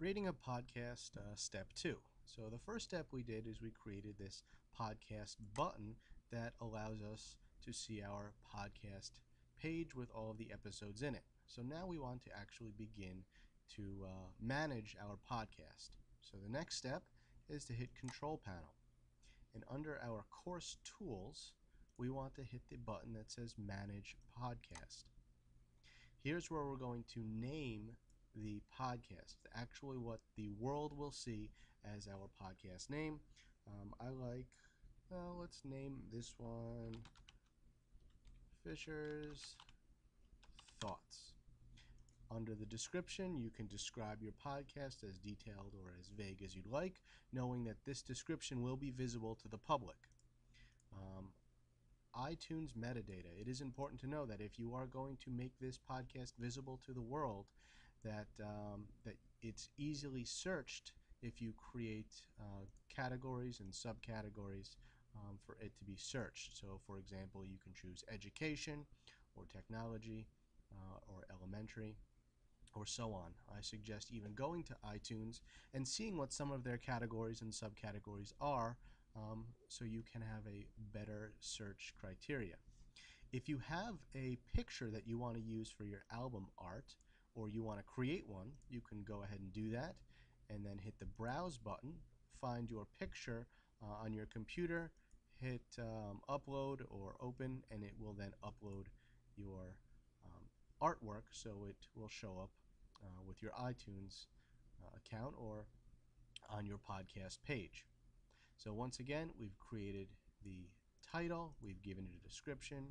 Creating a podcast, step 2. So the first step we did is we created this podcast button that allows us to see our podcast page with all of the episodes in it. So now we want to actually begin to manage our podcast. So the next step is to hit Control Panel. And under our course tools, we want to hit the button that says Manage Podcast. Here's where we're going to name the podcast, actually what the world will see as our podcast name. Let's name this one Fisher's Thoughts. Under the description, you can describe your podcast as detailed or as vague as you'd like, knowing that this description will be visible to the public. iTunes metadata. It is important to know that if you are going to make this podcast visible to the world, that it's easily searched if you create categories and subcategories for it to be searched. So, for example, you can choose education or technology or elementary or so on. I suggest even going to iTunes and seeing what some of their categories and subcategories are, so you can have a better search criteria. If you have a picture that you want to use for your album art, or you want to create one, you can go ahead and do that and then hit the Browse button, find your picture on your computer, hit Upload or Open, and it will then upload your artwork, so it will show up with your iTunes account or on your podcast page. So once again, we've created the title, we've given it a description,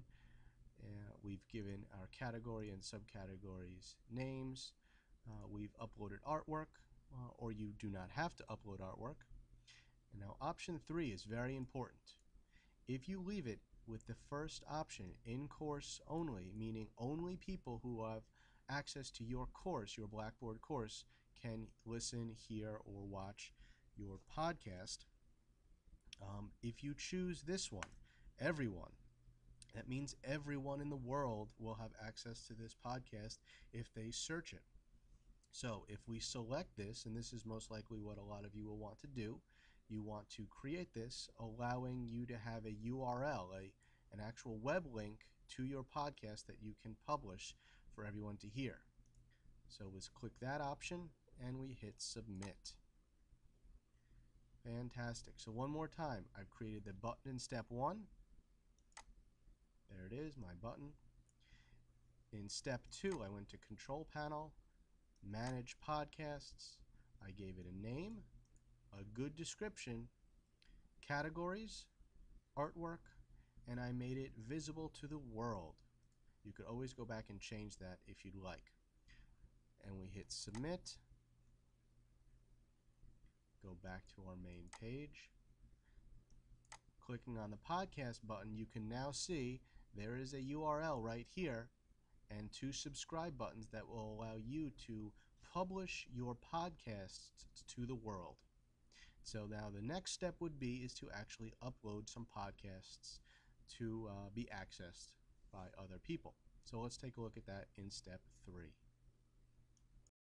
we've given our category and subcategories names, we've uploaded artwork, or you do not have to upload artwork. And now option 3 is very important. If you leave it with the first option, in course only, meaning only people who have access to your course, your Blackboard course, can listen, hear, or watch your podcast. If you choose this one, everyone, that means everyone in the world will have access to this podcast if they search it. So if we select this, and this is most likely what a lot of you will want to do, you want to create this, allowing you to have a URL, an actual web link to your podcast that you can publish for everyone to hear. So let's click that option and we hit Submit. Fantastic. So one more time, I've created the button in step 1. There it is, my button. In step 2, I went to Control Panel, Manage Podcasts. I gave it a name, a good description, categories, artwork, and I made it visible to the world. You could always go back and change that if you'd like. And we hit Submit. Go back to our main page. Clicking on the podcast button, you can now see there is a URL right here and 2 subscribe buttons that will allow you to publish your podcasts to the world. So now the next step would be is to actually upload some podcasts to be accessed by other people. So let's take a look at that in step 3.